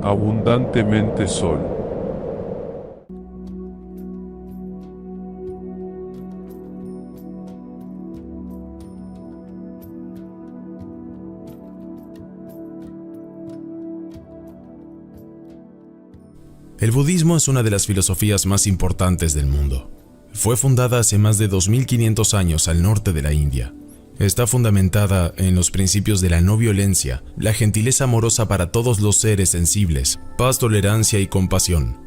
abundantemente sol. El budismo es una de las filosofías más importantes del mundo. Fue fundada hace más de 2500 años al norte de la India. Está fundamentada en los principios de la no violencia, la gentileza amorosa para todos los seres sensibles, paz, tolerancia y compasión.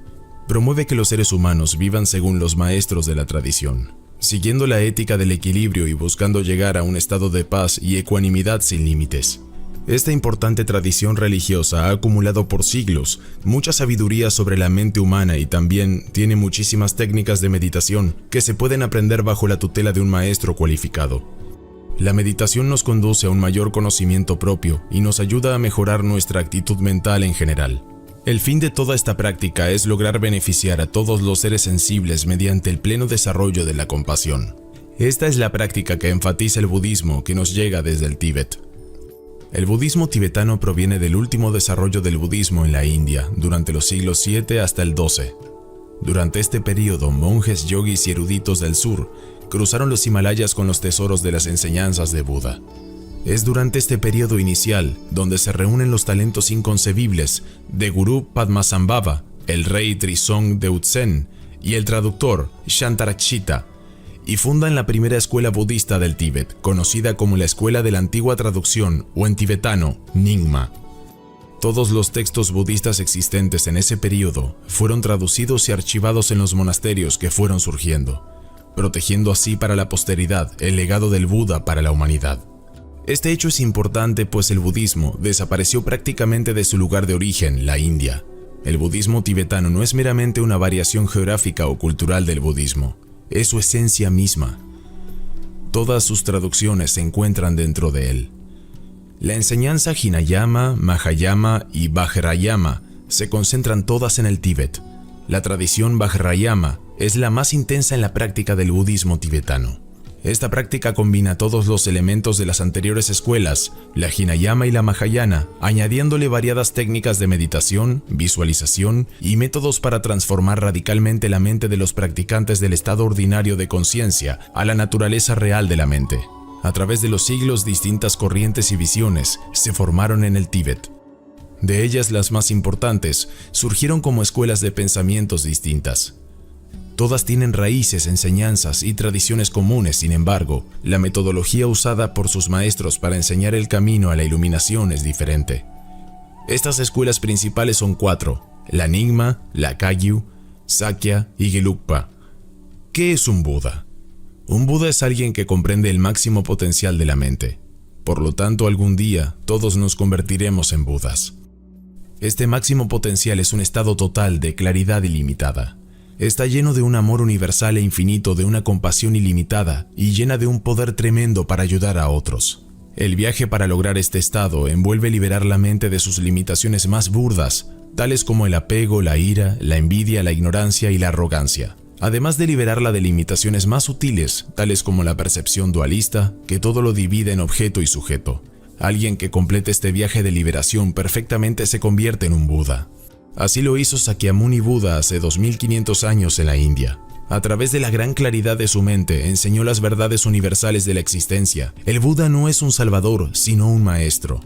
Promueve que los seres humanos vivan según los maestros de la tradición, siguiendo la ética del equilibrio y buscando llegar a un estado de paz y ecuanimidad sin límites. Esta importante tradición religiosa ha acumulado por siglos mucha sabiduría sobre la mente humana y también tiene muchísimas técnicas de meditación que se pueden aprender bajo la tutela de un maestro cualificado. La meditación nos conduce a un mayor conocimiento propio y nos ayuda a mejorar nuestra actitud mental en general. El fin de toda esta práctica es lograr beneficiar a todos los seres sensibles mediante el pleno desarrollo de la compasión. Esta es la práctica que enfatiza el budismo que nos llega desde el Tíbet. El budismo tibetano proviene del último desarrollo del budismo en la India, durante los siglos 7 hasta el 12. Durante este periodo, monjes, yogis y eruditos del sur cruzaron los Himalayas con los tesoros de las enseñanzas de Buda. Es durante este periodo inicial donde se reúnen los talentos inconcebibles de Gurú Padmasambhava, el rey Trisong Deutsen y el traductor Shantarakshita, y fundan la primera escuela budista del Tíbet, conocida como la Escuela de la Antigua Traducción o en tibetano, Nyingma. Todos los textos budistas existentes en ese periodo fueron traducidos y archivados en los monasterios que fueron surgiendo, protegiendo así para la posteridad el legado del Buda para la humanidad. Este hecho es importante pues el budismo desapareció prácticamente de su lugar de origen, la India. El budismo tibetano no es meramente una variación geográfica o cultural del budismo, es su esencia misma. Todas sus traducciones se encuentran dentro de él. La enseñanza Hinayana, Mahayana y Vajrayana se concentran todas en el Tíbet. La tradición Vajrayana es la más intensa en la práctica del budismo tibetano. Esta práctica combina todos los elementos de las anteriores escuelas, la Hinayana y la Mahayana, añadiéndole variadas técnicas de meditación, visualización y métodos para transformar radicalmente la mente de los practicantes del estado ordinario de conciencia a la naturaleza real de la mente. A través de los siglos, distintas corrientes y visiones se formaron en el Tíbet. De ellas, las más importantes surgieron como escuelas de pensamientos distintas. Todas tienen raíces, enseñanzas y tradiciones comunes, sin embargo, la metodología usada por sus maestros para enseñar el camino a la iluminación es diferente. Estas escuelas principales son 4, la Nyingma, la Kagyu, Sakya y Gelugpa. ¿Qué es un Buda? Un Buda es alguien que comprende el máximo potencial de la mente. Por lo tanto, algún día, todos nos convertiremos en Budas. Este máximo potencial es un estado total de claridad ilimitada. Está lleno de un amor universal e infinito, de una compasión ilimitada y llena de un poder tremendo para ayudar a otros. El viaje para lograr este estado envuelve liberar la mente de sus limitaciones más burdas, tales como el apego, la ira, la envidia, la ignorancia y la arrogancia. Además de liberarla de limitaciones más sutiles, tales como la percepción dualista, que todo lo divide en objeto y sujeto. Alguien que complete este viaje de liberación perfectamente se convierte en un Buda. Así lo hizo Sakyamuni Buda hace 2500 años en la India. A través de la gran claridad de su mente, enseñó las verdades universales de la existencia. El Buda no es un salvador, sino un maestro.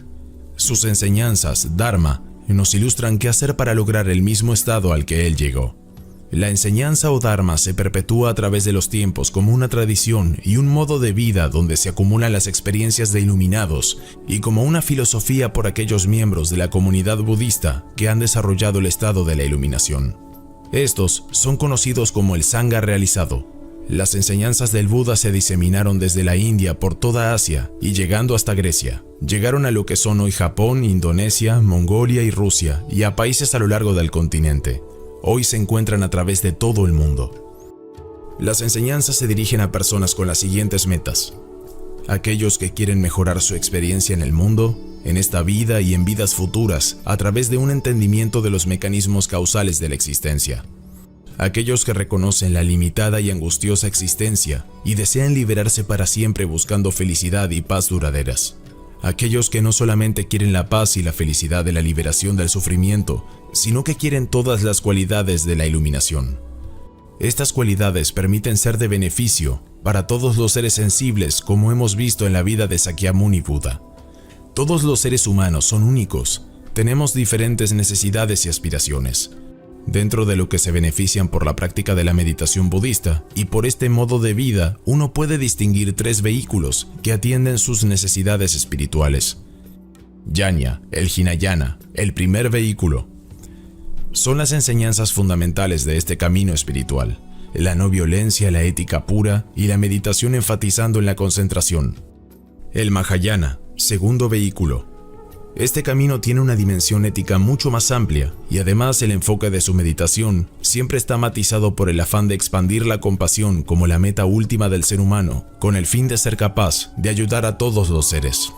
Sus enseñanzas, Dharma, nos ilustran qué hacer para lograr el mismo estado al que él llegó. La enseñanza o Dharma se perpetúa a través de los tiempos como una tradición y un modo de vida donde se acumulan las experiencias de iluminados y como una filosofía por aquellos miembros de la comunidad budista que han desarrollado el estado de la iluminación. Estos son conocidos como el Sangha realizado. Las enseñanzas del Buda se diseminaron desde la India por toda Asia y llegando hasta Grecia. Llegaron a lo que son hoy Japón, Indonesia, Mongolia y Rusia y a países a lo largo del continente. Hoy se encuentran a través de todo el mundo. Las enseñanzas se dirigen a personas con las siguientes metas. Aquellos que quieren mejorar su experiencia en el mundo, en esta vida y en vidas futuras, a través de un entendimiento de los mecanismos causales de la existencia. Aquellos que reconocen la limitada y angustiosa existencia y desean liberarse para siempre buscando felicidad y paz duraderas. aquellos que no solamente quieren la paz y la felicidad de la liberación del sufrimiento, sino que quieren todas las cualidades de la iluminación. Estas cualidades permiten ser de beneficio para todos los seres sensibles, como hemos visto en la vida de Sakyamuni Buda. Todos los seres humanos son únicos, tenemos diferentes necesidades y aspiraciones, dentro de lo que se benefician por la práctica de la meditación budista, y por este modo de vida uno puede distinguir 3 vehículos que atienden sus necesidades espirituales. Jnana, el Hinayana, el primer vehículo, son las enseñanzas fundamentales de este camino espiritual, la no violencia, la ética pura y la meditación enfatizando en la concentración. El Mahayana, segundo vehículo. Este camino tiene una dimensión ética mucho más amplia y además el enfoque de su meditación siempre está matizado por el afán de expandir la compasión como la meta última del ser humano, con el fin de ser capaz de ayudar a todos los seres.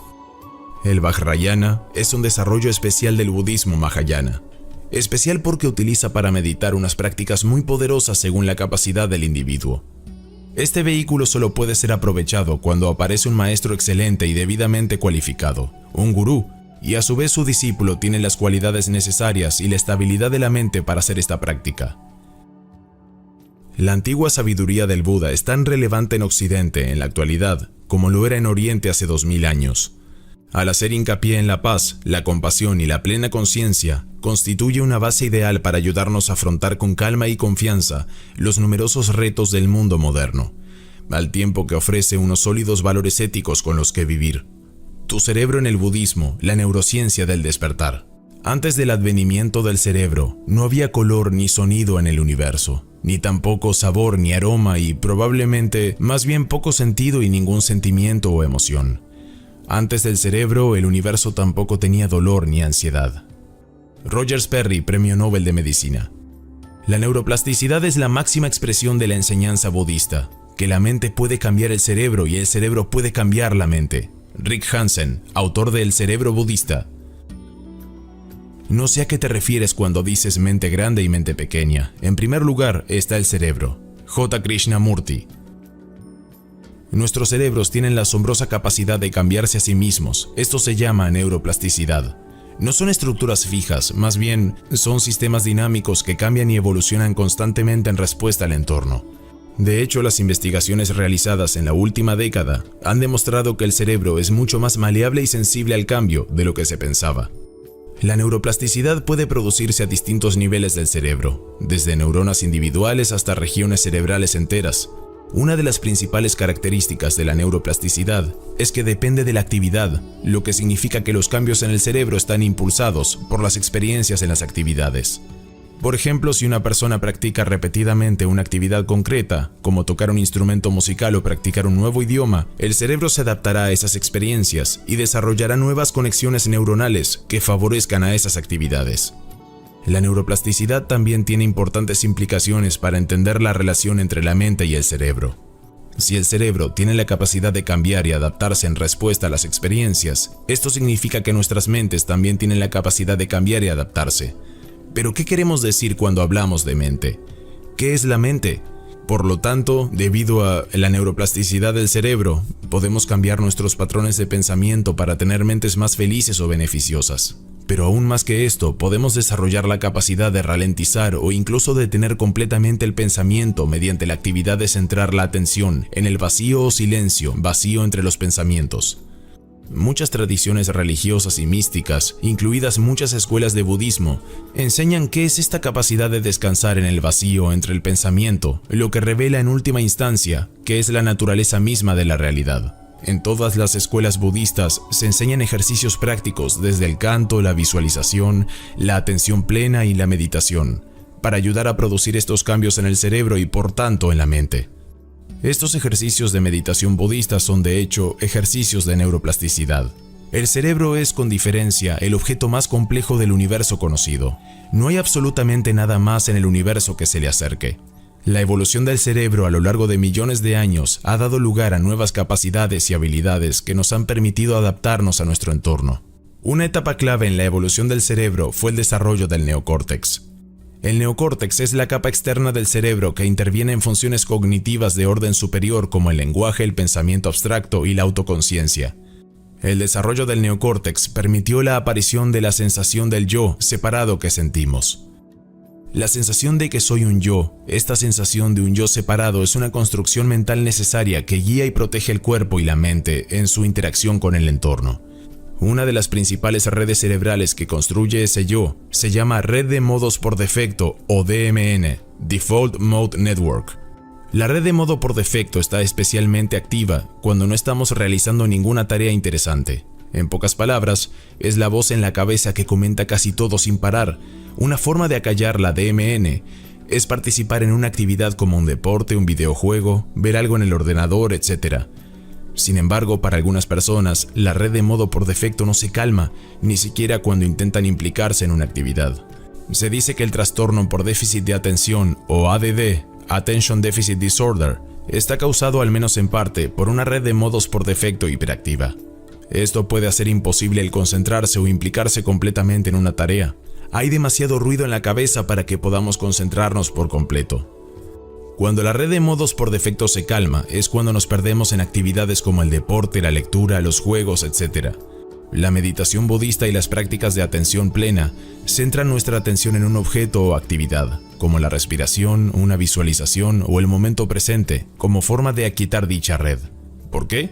El Vajrayana es un desarrollo especial del budismo Mahayana, especial porque utiliza para meditar unas prácticas muy poderosas según la capacidad del individuo. Este vehículo solo puede ser aprovechado cuando aparece un maestro excelente y debidamente cualificado, un gurú, y a su vez su discípulo tiene las cualidades necesarias y la estabilidad de la mente para hacer esta práctica. La antigua sabiduría del Buda es tan relevante en Occidente en la actualidad como lo era en Oriente hace 2000 años. Al hacer hincapié en la paz, la compasión y la plena conciencia, constituye una base ideal para ayudarnos a afrontar con calma y confianza los numerosos retos del mundo moderno, al tiempo que ofrece unos sólidos valores éticos con los que vivir. Tu cerebro en el budismo, la neurociencia del despertar. Antes del advenimiento del cerebro, no había color ni sonido en el universo, ni tampoco sabor ni aroma y probablemente más bien poco sentido y ningún sentimiento o emoción. Antes del cerebro, el universo tampoco tenía dolor ni ansiedad. Roger Sperry, Premio Nobel de Medicina. La neuroplasticidad es la máxima expresión de la enseñanza budista, que la mente puede cambiar el cerebro y el cerebro puede cambiar la mente. Rick Hansen, autor de El cerebro budista. No sé a qué te refieres cuando dices mente grande y mente pequeña. En primer lugar está el cerebro. J. Krishnamurti. Nuestros cerebros tienen la asombrosa capacidad de cambiarse a sí mismos. Esto se llama neuroplasticidad. No son estructuras fijas, más bien son sistemas dinámicos que cambian y evolucionan constantemente en respuesta al entorno. De hecho, las investigaciones realizadas en la última década han demostrado que el cerebro es mucho más maleable y sensible al cambio de lo que se pensaba. La neuroplasticidad puede producirse a distintos niveles del cerebro, desde neuronas individuales hasta regiones cerebrales enteras. Una de las principales características de la neuroplasticidad es que depende de la actividad, lo que significa que los cambios en el cerebro están impulsados por las experiencias en las actividades. Por ejemplo, si una persona practica repetidamente una actividad concreta, como tocar un instrumento musical o practicar un nuevo idioma, el cerebro se adaptará a esas experiencias y desarrollará nuevas conexiones neuronales que favorezcan a esas actividades. La neuroplasticidad también tiene importantes implicaciones para entender la relación entre la mente y el cerebro. Si el cerebro tiene la capacidad de cambiar y adaptarse en respuesta a las experiencias, esto significa que nuestras mentes también tienen la capacidad de cambiar y adaptarse. Pero, ¿qué queremos decir cuando hablamos de mente? ¿Qué es la mente? Por lo tanto, debido a la neuroplasticidad del cerebro, podemos cambiar nuestros patrones de pensamiento para tener mentes más felices o beneficiosas. Pero aún más que esto, podemos desarrollar la capacidad de ralentizar o incluso detener completamente el pensamiento mediante la actividad de centrar la atención en el vacío o silencio, vacío entre los pensamientos. Muchas tradiciones religiosas y místicas, incluidas muchas escuelas de budismo, enseñan qué es esta capacidad de descansar en el vacío entre el pensamiento, lo que revela en última instancia que es la naturaleza misma de la realidad. En todas las escuelas budistas se enseñan ejercicios prácticos desde el canto, la visualización, la atención plena y la meditación, para ayudar a producir estos cambios en el cerebro y por tanto en la mente. Estos ejercicios de meditación budista son de hecho ejercicios de neuroplasticidad. El cerebro es con diferencia el objeto más complejo del universo conocido. No hay absolutamente nada más en el universo que se le acerque. La evolución del cerebro a lo largo de millones de años ha dado lugar a nuevas capacidades y habilidades que nos han permitido adaptarnos a nuestro entorno. Una etapa clave en la evolución del cerebro fue el desarrollo del neocórtex. El neocórtex es la capa externa del cerebro que interviene en funciones cognitivas de orden superior como el lenguaje, el pensamiento abstracto y la autoconciencia. El desarrollo del neocórtex permitió la aparición de la sensación del yo separado que sentimos. La sensación de que soy un yo, esta sensación de un yo separado es una construcción mental necesaria que guía y protege el cuerpo y la mente en su interacción con el entorno. Una de las principales redes cerebrales que construye ese yo se llama Red de Modos por Defecto o DMN, Default Mode Network. La red de modo por defecto está especialmente activa cuando no estamos realizando ninguna tarea interesante. En pocas palabras, es la voz en la cabeza que comenta casi todo sin parar. Una forma de acallar la DMN es participar en una actividad como un deporte, un videojuego, ver algo en el ordenador, etc. Sin embargo, para algunas personas, la red de modo por defecto no se calma, ni siquiera cuando intentan implicarse en una actividad. Se dice que el trastorno por déficit de atención, o ADD, Attention Deficit Disorder, está causado al menos en parte por una red de modos por defecto hiperactiva. Esto puede hacer imposible el concentrarse o implicarse completamente en una tarea. Hay demasiado ruido en la cabeza para que podamos concentrarnos por completo. Cuando la red de modos por defecto se calma, es cuando nos perdemos en actividades como el deporte, la lectura, los juegos, etc. La meditación budista y las prácticas de atención plena centran nuestra atención en un objeto o actividad, como la respiración, una visualización o el momento presente, como forma de aquietar dicha red. ¿Por qué?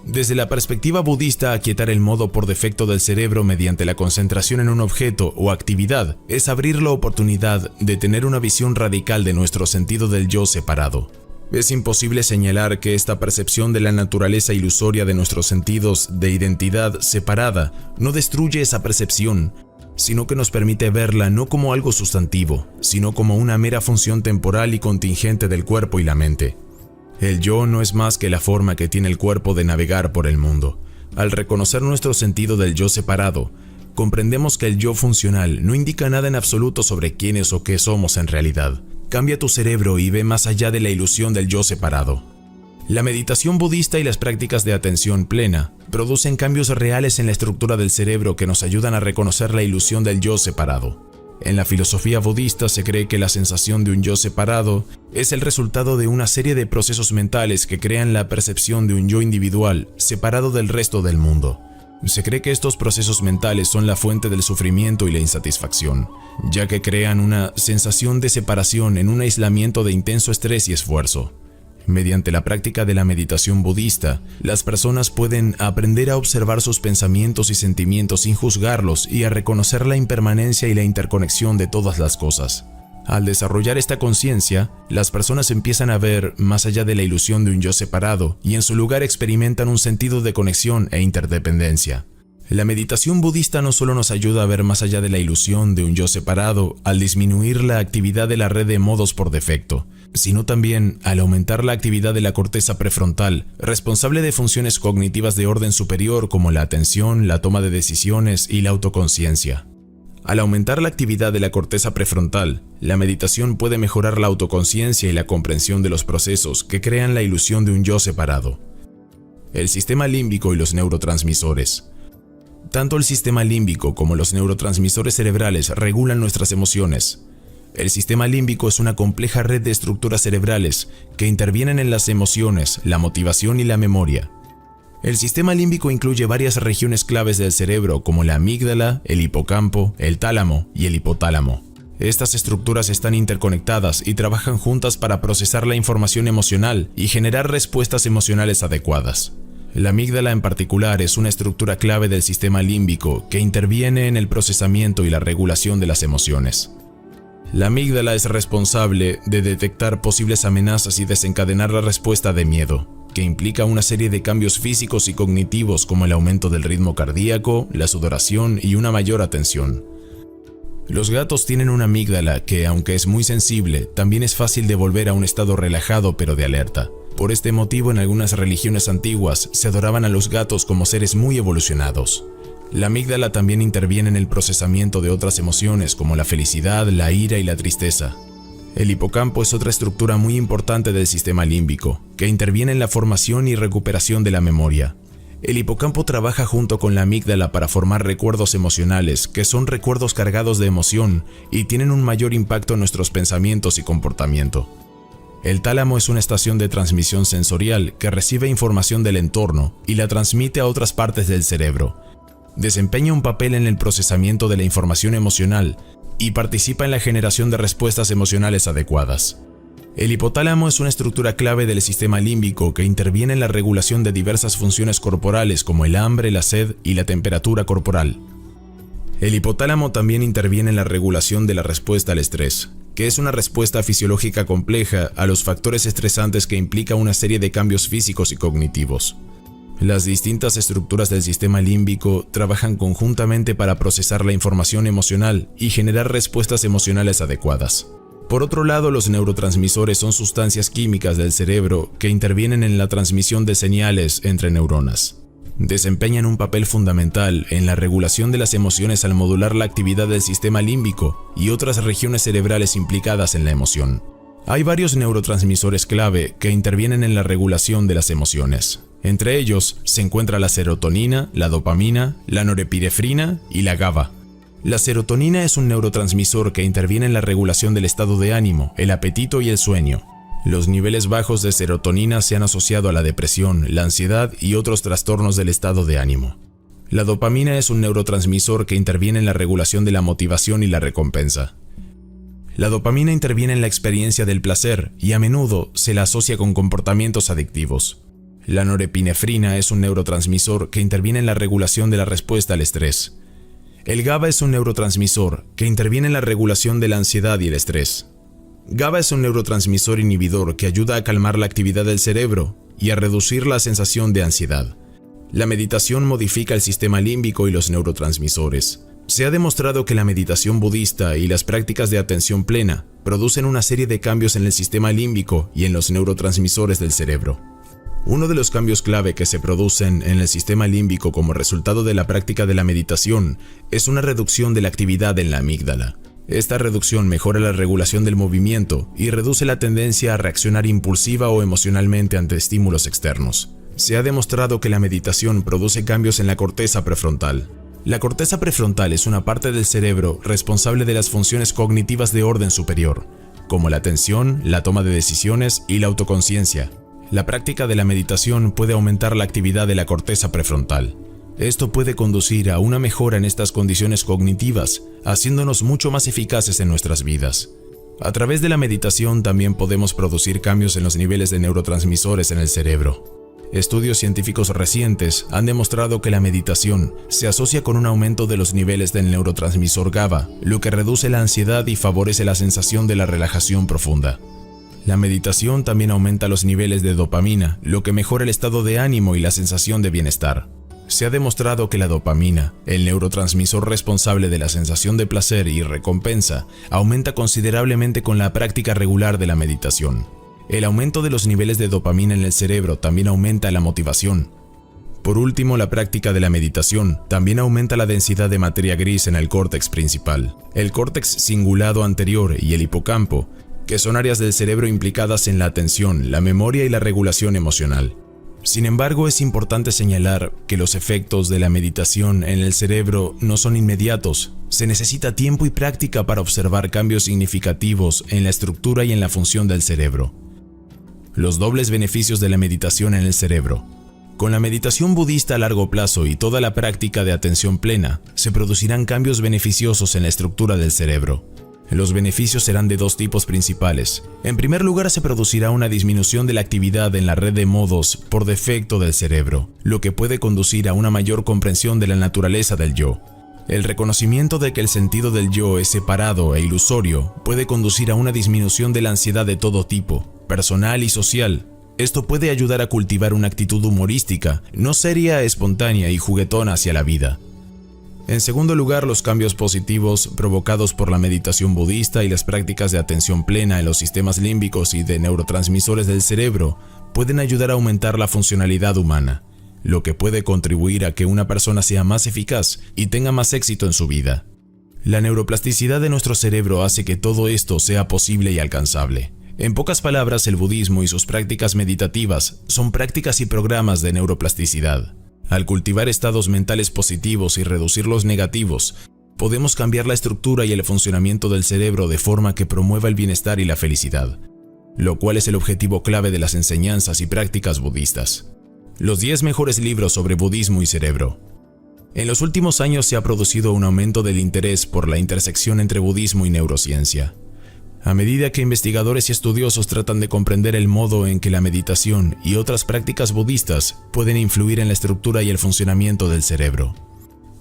Desde la perspectiva budista, aquietar el modo por defecto del cerebro mediante la concentración en un objeto o actividad es abrir la oportunidad de tener una visión radical de nuestro sentido del yo separado. Es imposible señalar que esta percepción de la naturaleza ilusoria de nuestros sentidos de identidad separada no destruye esa percepción, sino que nos permite verla no como algo sustantivo, sino como una mera función temporal y contingente del cuerpo y la mente. El yo no es más que la forma que tiene el cuerpo de navegar por el mundo. Al reconocer nuestro sentido del yo separado, comprendemos que el yo funcional no indica nada en absoluto sobre quiénes o qué somos en realidad. Cambia tu cerebro y ve más allá de la ilusión del yo separado. La meditación budista y las prácticas de atención plena producen cambios reales en la estructura del cerebro que nos ayudan a reconocer la ilusión del yo separado. En la filosofía budista se cree que la sensación de un yo separado es el resultado de una serie de procesos mentales que crean la percepción de un yo individual separado del resto del mundo. Se cree que estos procesos mentales son la fuente del sufrimiento y la insatisfacción, ya que crean una sensación de separación en un aislamiento de intenso estrés y esfuerzo. Mediante la práctica de la meditación budista, las personas pueden aprender a observar sus pensamientos y sentimientos sin juzgarlos y a reconocer la impermanencia y la interconexión de todas las cosas. Al desarrollar esta conciencia, las personas empiezan a ver más allá de la ilusión de un yo separado y en su lugar experimentan un sentido de conexión e interdependencia. La meditación budista no solo nos ayuda a ver más allá de la ilusión de un yo separado al disminuir la actividad de la red de modos por defecto, sino también al aumentar la actividad de la corteza prefrontal, responsable de funciones cognitivas de orden superior como la atención, la toma de decisiones y la autoconciencia. Al aumentar la actividad de la corteza prefrontal, la meditación puede mejorar la autoconciencia y la comprensión de los procesos que crean la ilusión de un yo separado. El sistema límbico y los neurotransmisores. Tanto el sistema límbico como los neurotransmisores cerebrales regulan nuestras emociones. El sistema límbico es una compleja red de estructuras cerebrales que intervienen en las emociones, la motivación y la memoria. El sistema límbico incluye varias regiones claves del cerebro como la amígdala, el hipocampo, el tálamo y el hipotálamo. Estas estructuras están interconectadas y trabajan juntas para procesar la información emocional y generar respuestas emocionales adecuadas. La amígdala en particular es una estructura clave del sistema límbico que interviene en el procesamiento y la regulación de las emociones. La amígdala es responsable de detectar posibles amenazas y desencadenar la respuesta de miedo, que implica una serie de cambios físicos y cognitivos como el aumento del ritmo cardíaco, la sudoración y una mayor atención. Los gatos tienen una amígdala que, aunque es muy sensible, también es fácil de volver a un estado relajado pero de alerta. Por este motivo, en algunas religiones antiguas se adoraban a los gatos como seres muy evolucionados. La amígdala también interviene en el procesamiento de otras emociones como la felicidad, la ira y la tristeza. El hipocampo es otra estructura muy importante del sistema límbico, que interviene en la formación y recuperación de la memoria. El hipocampo trabaja junto con la amígdala para formar recuerdos emocionales, que son recuerdos cargados de emoción y tienen un mayor impacto en nuestros pensamientos y comportamiento. El tálamo es una estación de transmisión sensorial que recibe información del entorno y la transmite a otras partes del cerebro. Desempeña un papel en el procesamiento de la información emocional y participa en la generación de respuestas emocionales adecuadas. El hipotálamo es una estructura clave del sistema límbico que interviene en la regulación de diversas funciones corporales como el hambre, la sed y la temperatura corporal. El hipotálamo también interviene en la regulación de la respuesta al estrés, que es una respuesta fisiológica compleja a los factores estresantes que implica una serie de cambios físicos y cognitivos. Las distintas estructuras del sistema límbico trabajan conjuntamente para procesar la información emocional y generar respuestas emocionales adecuadas. Por otro lado, los neurotransmisores son sustancias químicas del cerebro que intervienen en la transmisión de señales entre neuronas. Desempeñan un papel fundamental en la regulación de las emociones al modular la actividad del sistema límbico y otras regiones cerebrales implicadas en la emoción. Hay varios neurotransmisores clave que intervienen en la regulación de las emociones. Entre ellos se encuentra la serotonina, la dopamina, la norepinefrina y la GABA. La serotonina es un neurotransmisor que interviene en la regulación del estado de ánimo, el apetito y el sueño. Los niveles bajos de serotonina se han asociado a la depresión, la ansiedad y otros trastornos del estado de ánimo. La dopamina es un neurotransmisor que interviene en la regulación de la motivación y la recompensa. La dopamina interviene en la experiencia del placer y a menudo se la asocia con comportamientos adictivos. La norepinefrina es un neurotransmisor que interviene en la regulación de la respuesta al estrés. El GABA es un neurotransmisor que interviene en la regulación de la ansiedad y el estrés. GABA es un neurotransmisor inhibidor que ayuda a calmar la actividad del cerebro y a reducir la sensación de ansiedad. La meditación modifica el sistema límbico y los neurotransmisores. Se ha demostrado que la meditación budista y las prácticas de atención plena producen una serie de cambios en el sistema límbico y en los neurotransmisores del cerebro. Uno de los cambios clave que se producen en el sistema límbico como resultado de la práctica de la meditación es una reducción de la actividad en la amígdala. Esta reducción mejora la regulación del movimiento y reduce la tendencia a reaccionar impulsiva o emocionalmente ante estímulos externos. Se ha demostrado que la meditación produce cambios en la corteza prefrontal. La corteza prefrontal es una parte del cerebro responsable de las funciones cognitivas de orden superior, como la atención, la toma de decisiones y la autoconciencia. La práctica de la meditación puede aumentar la actividad de la corteza prefrontal. Esto puede conducir a una mejora en estas condiciones cognitivas, haciéndonos mucho más eficaces en nuestras vidas. A través de la meditación también podemos producir cambios en los niveles de neurotransmisores en el cerebro. Estudios científicos recientes han demostrado que la meditación se asocia con un aumento de los niveles del neurotransmisor GABA, lo que reduce la ansiedad y favorece la sensación de la relajación profunda. La meditación también aumenta los niveles de dopamina, lo que mejora el estado de ánimo y la sensación de bienestar. Se ha demostrado que la dopamina, el neurotransmisor responsable de la sensación de placer y recompensa, aumenta considerablemente con la práctica regular de la meditación. El aumento de los niveles de dopamina en el cerebro también aumenta la motivación. Por último, la práctica de la meditación también aumenta la densidad de materia gris en el córtex principal, el córtex cingulado anterior y el hipocampo, que son áreas del cerebro implicadas en la atención, la memoria y la regulación emocional. Sin embargo, es importante señalar que los efectos de la meditación en el cerebro no son inmediatos. Se necesita tiempo y práctica para observar cambios significativos en la estructura y en la función del cerebro. Los dobles beneficios de la meditación en el cerebro. Con la meditación budista a largo plazo y toda la práctica de atención plena, se producirán cambios beneficiosos en la estructura del cerebro. Los beneficios serán de dos tipos principales. En primer lugar, se producirá una disminución de la actividad en la red de modos por defecto del cerebro, lo que puede conducir a una mayor comprensión de la naturaleza del yo. El reconocimiento de que el sentido del yo es separado e ilusorio puede conducir a una disminución de la ansiedad de todo tipo, personal y social. Esto puede ayudar a cultivar una actitud humorística, no seria, espontánea y juguetona hacia la vida. En segundo lugar, los cambios positivos provocados por la meditación budista y las prácticas de atención plena en los sistemas límbicos y de neurotransmisores del cerebro pueden ayudar a aumentar la funcionalidad humana, lo que puede contribuir a que una persona sea más eficaz y tenga más éxito en su vida. La neuroplasticidad de nuestro cerebro hace que todo esto sea posible y alcanzable. En pocas palabras, el budismo y sus prácticas meditativas son prácticas y programas de neuroplasticidad. Al cultivar estados mentales positivos y reducir los negativos, podemos cambiar la estructura y el funcionamiento del cerebro de forma que promueva el bienestar y la felicidad. lo cual es el objetivo clave de las enseñanzas y prácticas budistas. Los 10 mejores libros sobre budismo y cerebro. En los últimos años se ha producido un aumento del interés por la intersección entre budismo y neurociencia. A medida que investigadores y estudiosos tratan de comprender el modo en que la meditación y otras prácticas budistas pueden influir en la estructura y el funcionamiento del cerebro.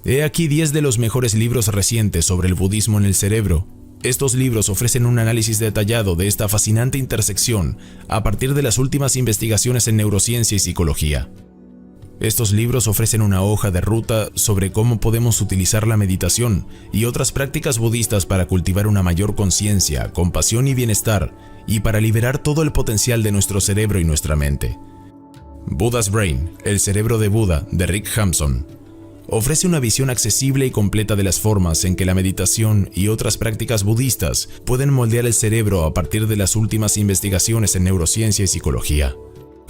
He aquí 10 de los mejores libros recientes sobre el budismo en el cerebro. Estos libros ofrecen un análisis detallado de esta fascinante intersección a partir de las últimas investigaciones en neurociencia y psicología. Estos libros ofrecen una hoja de ruta sobre cómo podemos utilizar la meditación y otras prácticas budistas para cultivar una mayor conciencia, compasión y bienestar, y para liberar todo el potencial de nuestro cerebro y nuestra mente. Buddha's Brain, el cerebro de Buda, de Rick Hampson, ofrece una visión accesible y completa de las formas en que la meditación y otras prácticas budistas pueden moldear el cerebro a partir de las últimas investigaciones en neurociencia y psicología.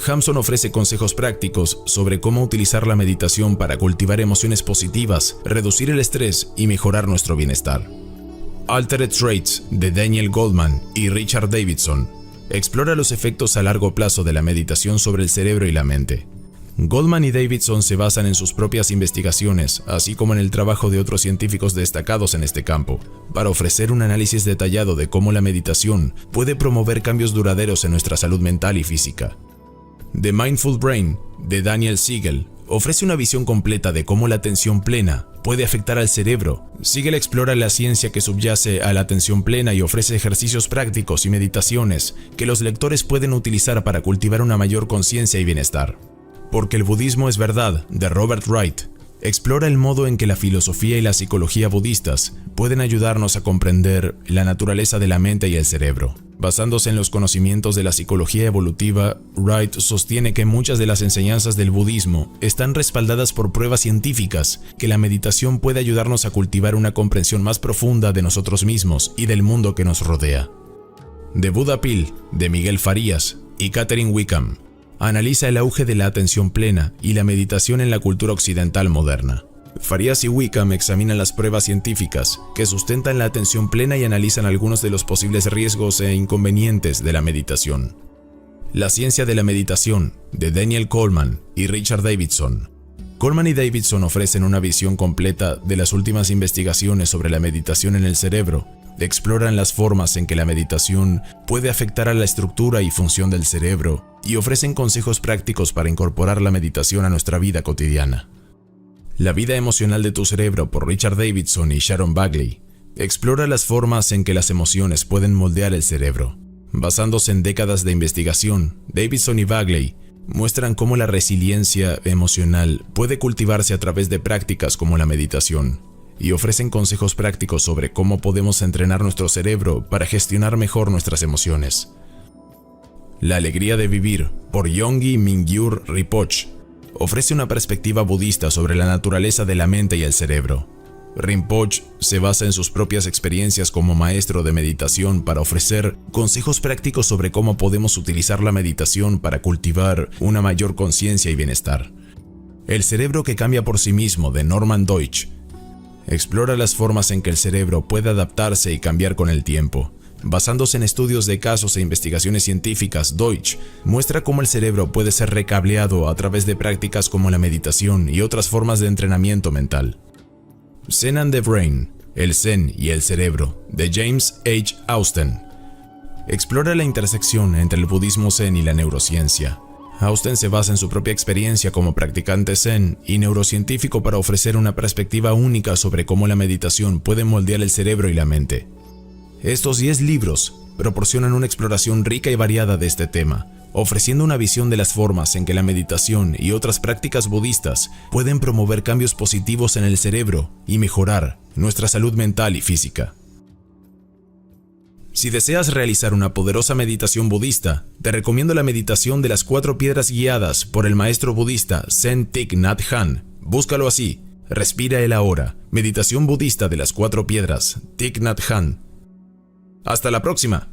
Hampson ofrece consejos prácticos sobre cómo utilizar la meditación para cultivar emociones positivas, reducir el estrés y mejorar nuestro bienestar. Altered Traits, de Daniel Goleman y Richard Davidson, explora los efectos a largo plazo de la meditación sobre el cerebro y la mente. Goleman y Davidson se basan en sus propias investigaciones, así como en el trabajo de otros científicos destacados en este campo, para ofrecer un análisis detallado de cómo la meditación puede promover cambios duraderos en nuestra salud mental y física. The Mindful Brain, de Daniel Siegel, ofrece una visión completa de cómo la atención plena puede afectar al cerebro. Siegel explora la ciencia que subyace a la atención plena y ofrece ejercicios prácticos y meditaciones que los lectores pueden utilizar para cultivar una mayor conciencia y bienestar. Porque el budismo es verdad, de Robert Wright, explora el modo en que la filosofía y la psicología budistas pueden ayudarnos a comprender la naturaleza de la mente y el cerebro. Basándose en los conocimientos de la psicología evolutiva, Wright sostiene que muchas de las enseñanzas del budismo están respaldadas por pruebas científicas, que la meditación puede ayudarnos a cultivar una comprensión más profunda de nosotros mismos y del mundo que nos rodea. The Buddha Pill, de Miguel Farías y Catherine Wickham, analiza el auge de la atención plena y la meditación en la cultura occidental moderna. Farías y Wickham examinan las pruebas científicas que sustentan la atención plena y analizan algunos de los posibles riesgos e inconvenientes de la meditación. La ciencia de la meditación, de Daniel Goleman y Richard Davidson. Goleman y Davidson ofrecen una visión completa de las últimas investigaciones sobre la meditación en el cerebro. Exploran las formas en que la meditación puede afectar a la estructura y función del cerebro y ofrecen consejos prácticos para incorporar la meditación a nuestra vida cotidiana. La vida emocional de tu cerebro, por Richard Davidson y Sharon Bagley, explora las formas en que las emociones pueden moldear el cerebro. Basándose en décadas de investigación, Davidson y Bagley muestran cómo la resiliencia emocional puede cultivarse a través de prácticas como la meditación, y ofrecen consejos prácticos sobre cómo podemos entrenar nuestro cerebro para gestionar mejor nuestras emociones. La alegría de vivir, por Yongey Mingyur Rinpoche, ofrece una perspectiva budista sobre la naturaleza de la mente y el cerebro. Rinpoche se basa en sus propias experiencias como maestro de meditación para ofrecer consejos prácticos sobre cómo podemos utilizar la meditación para cultivar una mayor conciencia y bienestar. El cerebro que cambia por sí mismo, de Norman Deutsch, explora las formas en que el cerebro puede adaptarse y cambiar con el tiempo. Basándose en estudios de casos e investigaciones científicas, Deutsch muestra cómo el cerebro puede ser recableado a través de prácticas como la meditación y otras formas de entrenamiento mental. Zen and the Brain, el Zen y el cerebro, de James H. Austin, explora la intersección entre el budismo Zen y la neurociencia. Austin se basa en su propia experiencia como practicante Zen y neurocientífico para ofrecer una perspectiva única sobre cómo la meditación puede moldear el cerebro y la mente. Estos 10 libros proporcionan una exploración rica y variada de este tema, ofreciendo una visión de las formas en que la meditación y otras prácticas budistas pueden promover cambios positivos en el cerebro y mejorar nuestra salud mental y física. Si deseas realizar una poderosa meditación budista, te recomiendo la meditación de las 4 piedras guiadas por el maestro budista Zen Thich Nhat Hanh. Búscalo así, respira el ahora, meditación budista de las 4 piedras, Thich Nhat Hanh. Hasta la próxima.